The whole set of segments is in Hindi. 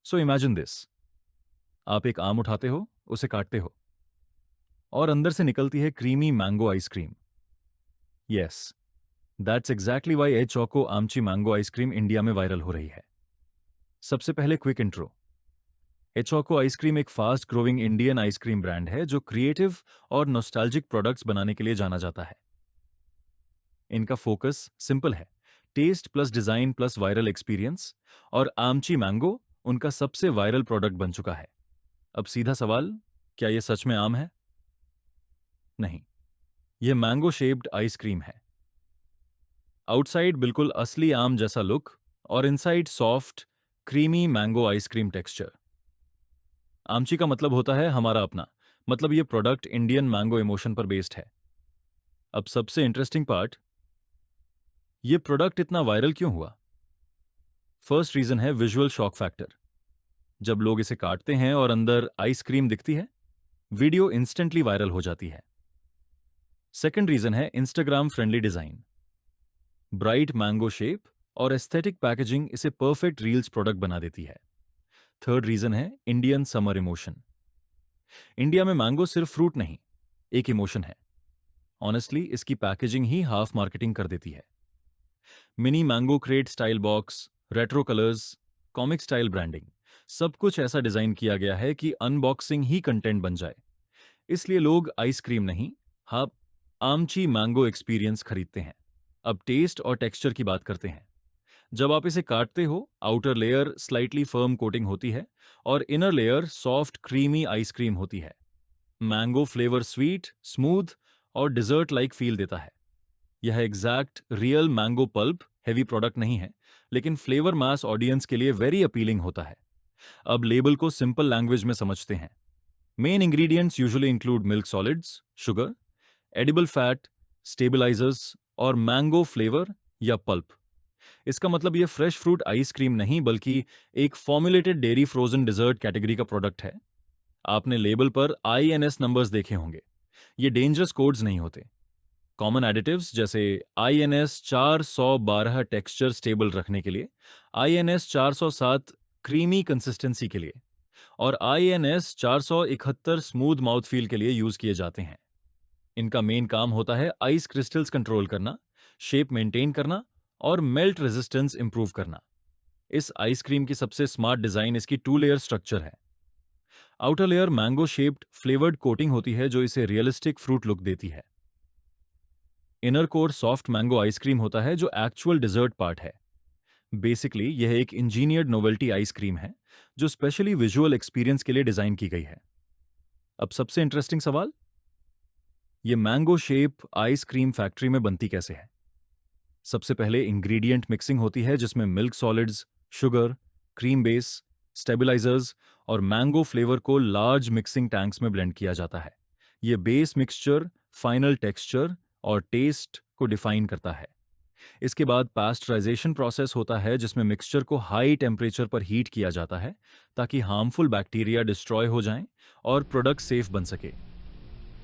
So imagine this. आप एक आम उठाते हो, उसे काटते हो और अंदर से निकलती है creamy mango ice cream. Yes, that's exactly Y A choco आमची मैंगो आइसक्रीम इंडिया में वायरल हो रही है। सबसे पहले क्विक इंट्रो। एचोको आइसक्रीम एक fast growing Indian ice cream brand है जो क्रिएटिव और नॉस्टैल्जिक प्रोडक्ट्स बनाने के लिए जाना जाता है। इनका फोकस सिंपल है, test plus design plus viral experience, और आमची मैंगो उनका सबसे वायरल प्रोडक्ट बन चुका है। अब सीधा सवाल, क्या यह सच में आम है? नहीं, यह मैंगो शेप्ड आइसक्रीम है। आउटसाइड बिल्कुल असली आम जैसा लुक और inside soft creamy mango ice cream texture. आमची का मतलब होता है हमारा अपना, मतलब ये प्रोडक्ट इंडियन मैंगो इमोशन पर बेस्ड है। अब सबसे इंटरेस्टिंग पार्ट, ये प्रोडक्ट इतना वायरल क्यों हुआ? फर्स्ट रीजन है विजुअल शॉक फैक्टर। जब लोग इसे काटते हैं और अंदर आइसक्रीम दिखती है, वीडियो इंस्टेंटली वायरल हो जाती है। सेकंड रीजन है Instagram friendly design. Bright mango shape और एस्थेटिक पैकेजिंग इसे परफेक्ट रील्स प्रोडक्ट बना देती है। थर्ड रीजन है इंडियन समर इमोशन। इंडिया में मैंगो सिर्फ फ्रूट नहीं, एक इमोशन है। ऑनेस्टली इसकी पैकेजिंग ही हाफ मार्केटिंग कर देती है। Mini mango crate style box, retro colours, comic style branding, सब कुछ ऐसा डिजाइन किया गया है कि अनबॉक्सिंग ही कंटेंट बन जाए। इसलिए लोग आइसक्रीम नहीं, हाँ, आमची मैंगो एक्सपीरियंस खरीदते हैं। अब टेस्ट और टेक्सचर की बात करते हैं। जब आप इसे काटते हो, outer layer slightly firm coating होती है और inner layer soft creamy ice cream होती है। मैंगो फ्लेवर स्वीट, स्मूथ और डिजर्ट लाइक फील देता है। यह exact real mango pulp heavy product नहीं है, लेकिन फ्लेवर मास ऑडियंस के लिए वेरी अपीलिंग होता है। अब लेबल को सिंपल लैंग्वेज में समझते हैं। Main ingredients usually include milk solids, sugar, edible fat, stabilisers और मैंगो फ्लेवर या पल्प। इसका मतलब यह फ्रेश फ्रूट आइसक्रीम नहीं, बल्कि एक formulated dairy frozen dessert category का प्रोडक्ट है। आपने लेबल पर INS नंबर्स देखे होंगे। ये डेंजरस कोड्स नहीं होते। कॉमन एडिटिव्स जैसे INS 412 टेक्सचर स्टेबल रखने के लिए, INS 407 क्रीमी कंसिस्टेंसी के लिए और INS 471 स्मूथ माउथफील के लिए यूज किए जाते हैं। इनका मेन काम होता है आइस क्रिस्टल्स कंट्रोल करना, शेप मेंटेन करना और मेल्ट रेजिस्टेंस इंप्रूव करना। इस आइसक्रीम की सबसे स्मार्ट डिजाइन इसकी 2 लेयर स्ट्रक्चर है। Outer layer mango shaped flavoured coating होती है जो इसे रियलिस्टिक फ्रूट लुक देती है। Inner core soft mango ice cream होता है जो एक्चुअल डिजर्ट पार्ट है। बेसिकली यह एक इंजीनियर्ड नोवेल्टी आइसक्रीम है जो स्पेशली विजुअल एक्सपीरियंस के लिए डिजाइन की गई है। अब सबसे इंटरेस्टिंग सवाल, यह मैंगो शेप आइसक्रीम फैक्ट्री में बनती कैसे है? सबसे पहले इंग्रेडिएंट मिक्सिंग होती है जिसमें milk solids, sugar, cream base, stabilisers और मैंगो फ्लेवर को लार्ज मिक्सिंग टैंक्स में ब्लेंड किया जाता है। यह बेस मिक्सचर फाइनल टेक्सचर और टेस्ट को डिफाइन करता है। इसके बाद पास्चराइजेशन प्रोसेस होता है जिसमें मिक्सचर को हाई टेम्परेचर पर हीट किया जाता है ताकि हार्मफुल बैक्टीरिया डिस्ट्रॉय हो जाएं और प्रोडक्ट सेफ बन सके।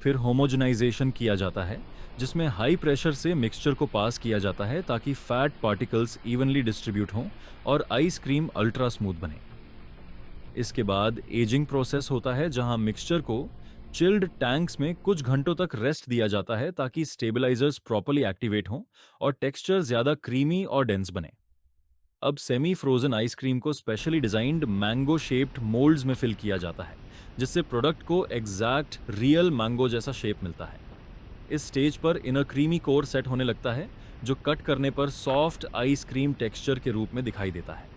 फिर होमोजेनाइजेशन किया जाता है जिसमें हाई प्रेशर से मिक्सचर को पास किया जाता है ताकि फैट पार्टिकल्स इवनली डिस्ट्रीब्यूट हों और आइसक्रीम अल्ट्रा स्मूथ बने। इसके बाद एजिंग प्रोसेस होता है जहां मिक्सचर को चिल्ड टैंक्स में कुछ घंटों तक रेस्ट दिया जाता है ताकि स्टेबलाइजर्स प्रॉपर्ली एक्टिवेट हों और टेक्सचर ज्यादा क्रीमी और डेंस बने। अब सेमी फ्रोजन आइसक्रीम को specially designed mango shaped moulds में फिल किया जाता है जिससे प्रोडक्ट को एग्जैक्ट रियल मैंगो जैसा शेप मिलता है। इस स्टेज पर इनर क्रीमी कोर सेट होने लगता है जो कट करने पर सॉफ्ट आइसक्रीम टेक्सचर के रूप में दिखाई देता है।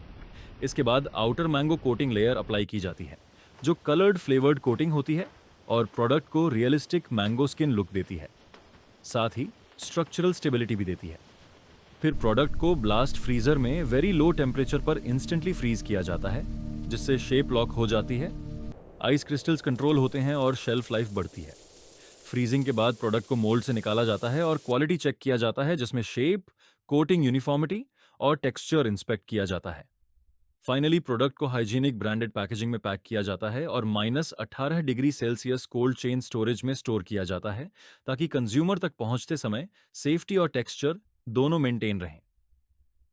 इसके बाद outer mango coating layer apply की जाती है जो कलर्ड फ्लेवर्ड कोटिंग होती है और प्रोडक्ट को रियलिस्टिक मैंगो स्किन लुक देती है, साथ ही स्ट्रक्चरल स्टेबिलिटी भी देती है। फिर प्रोडक्ट को ब्लास्ट फ्रीजर में वेरी लो टेम्परेचर पर इंस्टेंटली फ्रीज किया जाता है जिससे शेप लॉक हो जाती है, आइस क्रिस्टल्स कंट्रोल होते हैं और शेल्फ लाइफ बढ़ती है। फ्रीजिंग के बाद प्रोडक्ट को मोल्ड से निकाला जाता है और क्वालिटी चेक किया जाता है जिसमें शेप, कोटिंग यूनिफॉर्मिटी और टेक्सचर इंस्पेक्ट किया जाता है। फाइनली प्रोडक्ट को हाइजीनिक ब्रांडेड पैकेजिंग में पैक किया जाता है और -18 degree Celsius cold chain storage में स्टोर किया जाता है ताकि कंज्यूमर तक पहुंचते समय सेफ्टी और टेक्सचर दोनों मेंटेन रहें।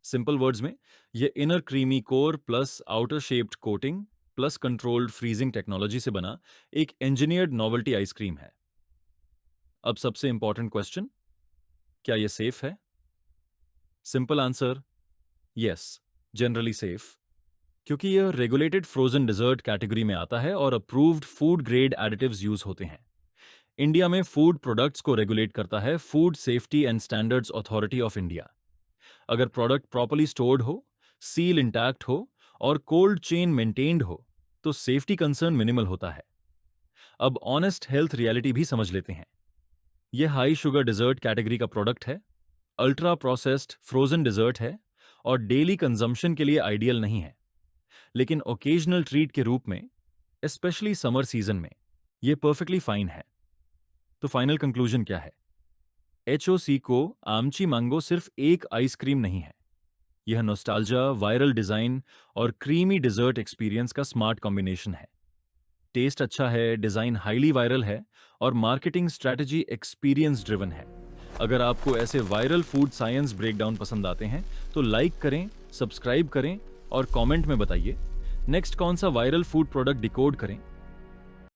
सिंपल वर्ड्स में, ये inner creamy core plus outer shaped coating plus controlled freezing technology से बना एक इंजीनियर्ड नोवेल्टी आइसक्रीम है। अब सबसे इंपॉर्टेंट क्वेश्चन, क्या ये सेफ है? Simple answer, yes, generally safe, क्योंकि यह रेगुलेटेड फ्रोजन डिजर्ट कैटेगरी में आता है और approved food grade additives use होते हैं। इंडिया में फूड प्रोडक्ट्स को रेगुलेट करता है food safety and standards authority of India. अगर प्रोडक्ट प्रॉपर्ली स्टोर्ड हो, सील इंटैक्ट हो और कोल्ड चेन मेंटेन्ड हो, तो सेफ्टी कंसर्न मिनिमल होता है। अब ऑनेस्ट हेल्थ रियलिटी भी समझ लेते हैं। यह हाई शुगर डिजर्ट कैटेगरी का प्रोडक्ट है, अल्ट्रा प्रोसेस्ड फ्रोजन डिजर्ट है और डेली कंजम्पशन के लिए आइडियल नहीं है, लेकिन ओकेजनल ट्रीट के रूप में, स्पेशली समर सीजन में, यह परफेक्टली फाइन है। तो फाइनल कंक्लूजन क्या है? एचओसी को आमची मैंगो सिर्फ एक आइसक्रीम नहीं है, यह नॉस्टैल्जिया, वायरल डिजाइन और क्रीमी डिजर्ट एक्सपीरियंस का स्मार्ट कॉम्बिनेशन है। टेस्ट अच्छा है, डिजाइन हाईली वायरल है और मार्केटिंग स्ट्रैटेजी एक्सपीरियंस ड्रिवन है। अगर आपको ऐसे वायरल फूड साइंस ब्रेकडाउन पसंद आते हैं तो लाइक करें, सब्सक्राइब करें और कमेंट में बताइए नेक्स्ट कौन सा वायरल फूड प्रोडक्ट डिकोड करें।